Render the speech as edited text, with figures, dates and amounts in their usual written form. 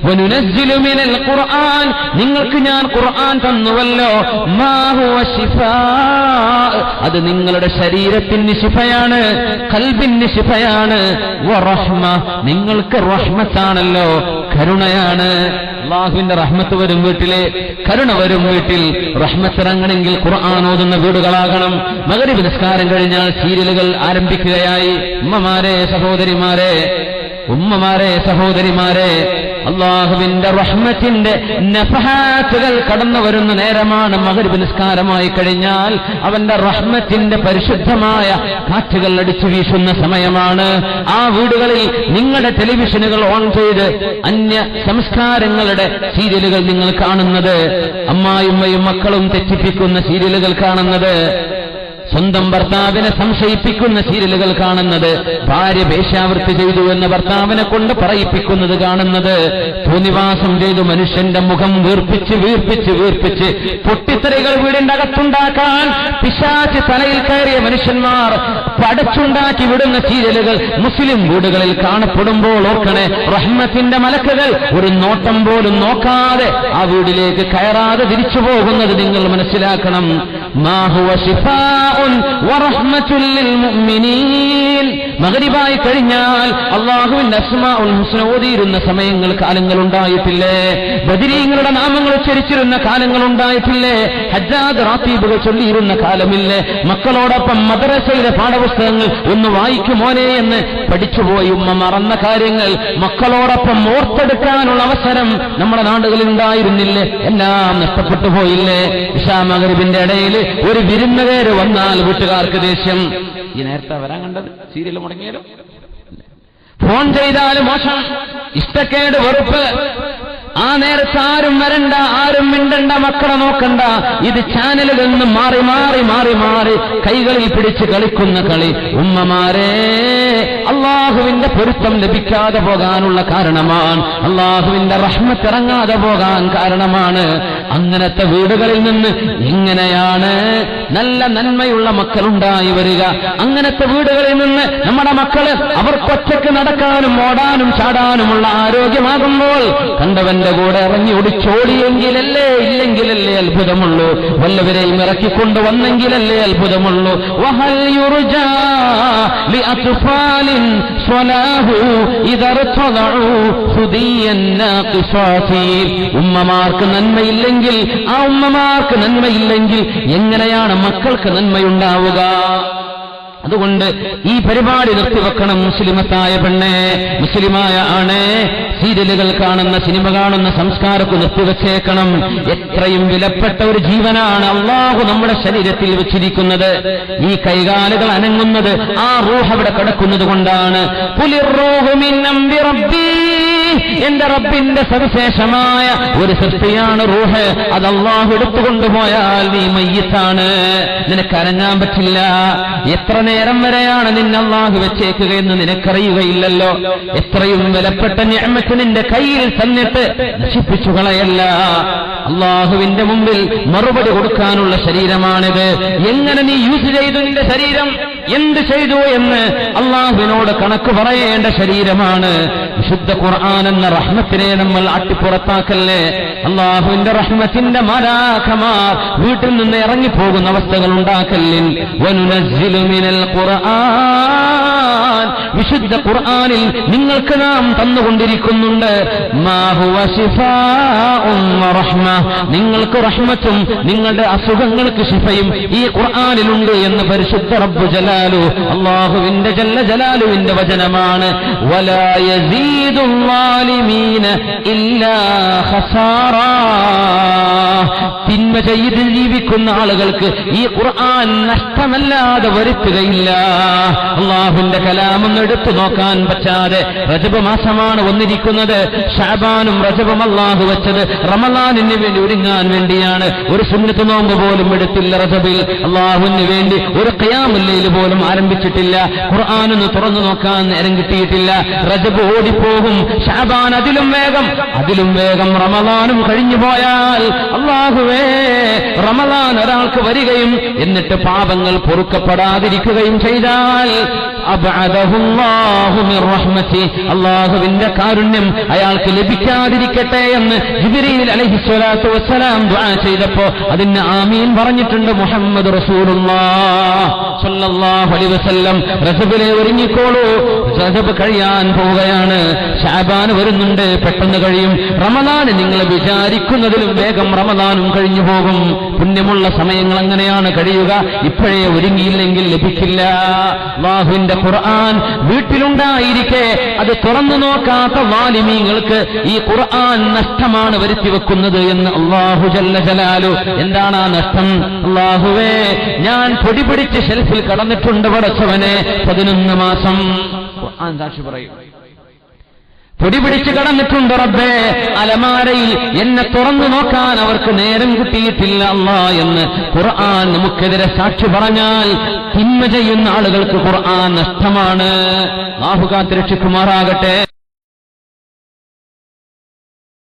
വനുനസ്സിലു മിനൽ ഖുർആൻ, നിങ്ങൾക്ക് ഞാൻ ഖുർആൻ തന്നുവല്ലോ, മാ ഹുവ ശിഫാ, അത് നിങ്ങളുടെ ശരീരത്തിന് ശിഫയാണ്, ഖൽബിന് ശിഫയാണ്, വറഹ്മ, നിങ്ങൾക്ക് റഹ്മത്താണല്ലോ, കരുണയാണ്. അല്ലാഹുവിന്റെ റഹ്മത്ത് വരും വീട്ടിലെ, കരുണ വരും വീട്ടിൽ. റഹ്മത്തിറങ്ങണമെങ്കിൽ ഖുർആൻ ഓതുന്ന വീടുകളാകണം. മഗ്രിബ് നിസ്കാരം കഴിഞ്ഞാൽ സീരിയലുകൾ ആരംഭിക്കുകയായി. ഉമ്മമാരെ സഹോദരിമാരെ, അല്ലാഹുവിന്റെ റഹ്മത്തിന്റെ നഫഹാത്തുകൾ കടന്നു വരുന്ന നേരമാണ് മഗ്രിബ് നിസ്കാരമായി കഴിഞ്ഞാൽ. അവന്റെ റഹ്മത്തിന്റെ പരിശുദ്ധമായ കാറ്റുകൾ അടിച്ചു വീശുന്ന സമയമാണ്. ആ വീടുകളിൽ നിങ്ങളുടെ ടെലിവിഷനുകൾ ഓൺ ചെയ്ത് അന്യ സംസ്കാരങ്ങളുടെ സീരിയലുകൾ നിങ്ങൾ കാണുന്നത്, അമ്മായിമ്മയും മക്കളും തെറ്റിപ്പിക്കുന്ന സീരിയലുകൾ കാണുന്നത്, സ്വന്തം ഭർത്താവിനെ സംശയിപ്പിക്കുന്ന സീരിയലുകൾ കാണുന്നത്, ഭാര്യ വേശ്യാവൃത്തി ചെയ്തു എന്ന് ഭർത്താവിനെ കൊണ്ട് പറയിപ്പിക്കുന്നത് കാണുന്നത്, തോന്നിവാസം ചെയ്തു മനുഷ്യന്റെ മുഖം വീർപ്പിച്ച് പൊട്ടിത്തെറികൾ വീടിന്റെ അകത്തുണ്ടാക്കാൻ പിശാച് തലയിൽ കയറിയ മനുഷ്യന്മാർ പടച്ചുണ്ടാക്കി വിടുന്ന സീരിയലുകൾ മുസ്ലിം വീടുകളിൽ കാണപ്പെടുമ്പോൾ ഓർക്കണേ, റഹ്മത്തിന്റെ മലക്കുകൾ ഒരു നോട്ടം പോലും നോക്കാതെ ആ വീടിലേക്ക് കയറാതെ തിരിച്ചു പോകുന്നത് നിങ്ങൾ മനസ്സിലാക്കണം. മാ ഹുവ ശിഫാഉൻ വറഹ്മത്തുൽ ലിൽ മുഅ്മിനീൻ. മഗ്രിബായി കഴിഞ്ഞാൽ അല്ലാഹുവിന്റെ അസ്മാഉൽ ഹുസ്ന ഓതിയിരുന്ന സമയങ്ങൾ, കാലങ്ങൾ ഉണ്ടായിട്ടില്ലേ? ബദരീങ്ങളുടെ നാമങ്ങൾ ഉച്ചരിച്ചിരുന്ന കാലങ്ങൾ ഉണ്ടായിട്ടില്ലേ? ഹജ്ജാദ് റാത്തീബുകൾ ചൊല്ലിയിരുന്ന കാലമില്ലേ? മക്കളോടൊപ്പം മദ്രസയിലെ പാഠപുസ്തകങ്ങൾ ഒന്ന് വായിക്കുമോനെ എന്ന് പഠിച്ചുപോയി ഉമ്മ മറന്ന കാര്യങ്ങൾ മക്കളോടൊപ്പം ഓർത്തെടുക്കാനുള്ള അവസരം നമ്മുടെ നാടുകളിൽ ഉണ്ടായിരുന്നില്ലേ? എല്ലാം നഷ്ടപ്പെട്ടു പോയില്ലേ? ഇശാ മഗ്രിബിന്റെ ഇടയിൽ ഒരു വിരുന്നുകാര് വന്നാൽ വീട്ടുകാർക്ക് ദേഷ്യം. ഈ നേരത്തെ വരാൻ കണ്ടത് സീരിയൽ മുടങ്ങിയാലും, ഫോൺ ചെയ്താലും മോശം, ഇഷ്ടക്കേട്, വെറുപ്പ്. ആ നേരത്ത് ആരും വരണ്ട, ആരും മിണ്ടണ്ട, മക്കളെ നോക്കണ്ട. ഇത് ചാനലുകളിൽ നിന്ന് മാറി കൈകളിൽ പിടിച്ച് കളിക്കുന്ന കളി. ഉമ്മമാരെ, അള്ളാഹുവിന്റെ പൊരുത്തം ലഭിക്കാതെ പോകാനുള്ള കാരണമാണ്, അള്ളാഹുവിന്റെ റഹ്മത്ത് ഇറങ്ങാതെ പോകാൻ കാരണമാണ്. അങ്ങനത്തെ വീടുകളിൽ നിന്ന് എങ്ങനെയാണ് നല്ല നന്മയുള്ള മക്കളുണ്ടായി വരിക? അങ്ങനത്തെ വീടുകളിൽ നിന്ന് നമ്മുടെ മക്കള് അവർക്കൊറ്റക്ക് നടക്കാനും ഓടാനും ചാടാനുമുള്ള ആരോഗ്യമാകുമ്പോൾ കണ്ടവന്റെ കൂടെ ഇറങ്ങി ഒടിച്ചോടിയെങ്കിലല്ലേ, ഇല്ലെങ്കിലല്ലേ അത്ഭുതമുള്ളൂ. വല്ലവരെയും ഇറക്കിക്കൊണ്ടുവന്നെങ്കിലല്ലേ അത്ഭുതമുള്ളൂ. വഹൽ യുർജാ ലിഅത്ഫാലിൻ സ്വലാഹു ഇദർതദഉ ഹുദിയൻ നാഖിഫാതി. ഉമ്മമാർക്ക് നന്മയില്ലെങ്കിൽ, ആ ഉമ്മമാർക്ക് നന്മയില്ലെങ്കിൽ എങ്ങനെയാണ് മക്കൾക്ക് നന്മയുണ്ടാവുക? അതുകൊണ്ട് ഈ പരിപാടി നിർത്തിവെക്കണം. മുസ്ലിമത്തായ പെണ്ണെ, മുസ്ലിമായ ആണേ, സീരിയലുകൾ കാണുന്ന, സിനിമ കാണുന്ന സംസ്കാരമൊക്കെ നിർത്തിവെച്ചേക്കണം. എത്രയും വിലപ്പെട്ട ഒരു ജീവനാണ് അള്ളാഹു നമ്മുടെ ശരീരത്തിൽ വെച്ചിരിക്കുന്നത്. ഈ കൈകാലുകൾ അനങ്ങുന്നത് ആ റൂഹ് അവിടെ കിടക്കുന്നത് കൊണ്ടാണ്. ഖുലിർറൂഹു മിൻ അംരി റബ്ബി, എന്റെ റബ്ബിന്റെ സവിശേഷമായ ഒരു സൃഷ്ടിയാണ് റൂഹ്. അത് അള്ളാഹു എടുത്തുകൊണ്ടുപോയാൽ നീ മയ്യിത്താണ്, നിനക്ക് അനങ്ങാൻ പറ്റില്ല. എത്ര നേരം വരെയാണ് നിന്നെ അള്ളാഹു വെച്ചേക്കുകയെന്ന് നിനക്കറിയുകയില്ലല്ലോ. എത്രയും വിലപ്പെട്ട നിഅമത്ത് നിന്റെ കയ്യിൽ തന്നിട്ട് നശിപ്പിച്ചു കളയല്ല. അള്ളാഹുവിന്റെ മുമ്പിൽ മറുപടി കൊടുക്കാനുള്ള ശരീരമാണിത്. എങ്ങനെ നീ യൂസ് ചെയ്തു നിന്റെ ശരീരം, എന്ത് ചെയ്തു എന്ന് അള്ളാഹുവിനോട് കണക്ക് പറയേണ്ട ശരീരമാണ്. വിശുദ്ധ ഖുർആൻ എന്ന റഹ്മത്തിനെ നമ്മൾ അട്ടിപ്പുറത്താക്കല്ലേ. അള്ളാഹുവിന്റെ റഹ്മത്തിന്റെ മലാഖമാർ വീട്ടിൽ നിന്ന് ഇറങ്ങിപ്പോകുന്ന അവസ്ഥകൾ ഉണ്ടാക്കല്ലിൻ. വനുനസ്സിലു മിനൽ ഖുർആൻ, വിശുദ്ധ ഖുർആനിൽ നിങ്ങൾക്ക് നാം തന്നുകൊണ്ടിരിക്കുന്നുണ്ട്. മാ ഹുവ ശിഫാഉൻ വറഹ്മ, നിങ്ങൾക്ക് റഹ്മത്തും നിങ്ങളുടെ അസുഖങ്ങൾക്ക് ശിഫയും ഈ ഖുർആനിലുണ്ട് എന്ന് പരിശുദ്ധ റബ്ബ് ജലാലു, അല്ലാഹുവിന്റെ ജല്ല ജലാലുവിന്റെ വചനമാണ്. വലാ യസീദുൽ ളാലിമീന ഇല്ലാ ഖസാറാ, തിന്മ ചെയ്ത് ജീവിക്കുന്ന ആളുകൾക്ക് ഈ ഖുർആൻ നഷ്ടമല്ലാതെ വരുത്തുകയില്ല. അള്ളാഹുവിന്റെ കലാമൊന്നും എടുത്തു നോക്കാൻ പറ്റാതെ റജബ് മാസമാണ് വന്നിരിക്കുന്നത്. ശഅബാനും റജബും അള്ളാഹു വെച്ചത് റമളാനിന് വേണ്ടി ഒരുങ്ങാൻ വേണ്ടിയാണ്. ഒരു സുന്നത്ത് നോമ്പ് പോലും എടുത്തില്ല റജബിൽ. അള്ളാഹുവിന് വേണ്ടി ഒരു ഖിയാമുൽ ലൈൽ പോലും ആരംഭിച്ചിട്ടില്ല. ഖുർആനൊന്ന് തുറന്നു നോക്കാൻ നേരം കിട്ടിയിട്ടില്ല. റജബ് ഓടിപ്പോകും, ശഅബാൻ അതിലും വേഗം റമളാനും കഴിഞ്ഞു പോയാൽ, അള്ളാഹുവേ, റമളാൻ ഒരാൾക്ക് വരികയും എന്നിട്ട് പാപങ്ങൾ പൊറുക്കപ്പെടാതിരിക്കുകയും ചെയ്താൽ അബ്അദഹുല്ലാഹു മിർ റഹ്മതി, അല്ലാഹുവിന്റെ കാരുണ്യം അയാൾക്ക് ലഭിക്കാതിരിക്കട്ടെ എന്ന് ജിബ്രീൽ അലൈഹിസ്സലാത്തു വസ്സലാം ദുആ ചെയ്തപ്പോൾ അതിന് ആമീൻ പറഞ്ഞിട്ടുണ്ട് മുഹമ്മദ് റസൂലുള്ളാഹി സ്വല്ലല്ലാഹു അലൈഹി വസല്ലം. റജബിലെ ഒരുങ്ങിക്കോളൂ, റജബ് കഴിയാൻ പോവുകയാണ്, ശഅബാൻ വരുന്നുണ്ട്, പെട്ടെന്ന് കഴിയും. റമദാൻ നിങ്ങൾ വിചാരിക്കുന്നതിലും വേഗം റമദാനും കഴിഞ്ഞു പോകും. പുണ്യമുള്ള സമയങ്ങൾ അങ്ങനെയാണ് കഴിയുക. ഇപ്പോഴേ ഒരുങ്ങിയില്ലെങ്കിൽ ലഭിക്കില്ല. അല്ലാഹുവിന്റെ ഖുർആൻ വീട്ടിലുണ്ടായിരിക്കെ അത് തുറന്നു നോക്കാത്ത വാലിമീങ്ങൾക്ക് ഈ ഖുർആൻ നഷ്ടമാണ് വരുത്തിവെക്കുന്നത് എന്ന് അല്ലാഹു ജല്ല ജലാലു. എന്താണ് ആ നഷ്ടം? അല്ലാഹുവേ, ഞാൻ പൊടി പിടിച്ച് ഷെൽഫിൽ കടന്നിട്ടുണ്ട് പടച്ചവനെ 11 മാസം. ഖുർആൻ സാക്ഷി പറയും, പൊടി പിടിച്ച് കടന്നിട്ടുണ്ട് റബ്ബേ, അലമാരയിൽ എന്നെ തുറന്നു നോക്കാൻ അവർക്ക് നേരം കിട്ടിയിട്ടില്ല അല്ലാ എന്ന് ഖുർആൻ നമുക്കെതിരെ സാക്ഷി പറഞ്ഞാൽ തിന്മ ചെയ്യുന്ന ആളുകൾക്ക് ഖുർആൻ നഷ്ടമാണ്. അല്ലാഹു കാത്ത് രക്ഷിക്കുമാറാകട്ടെ.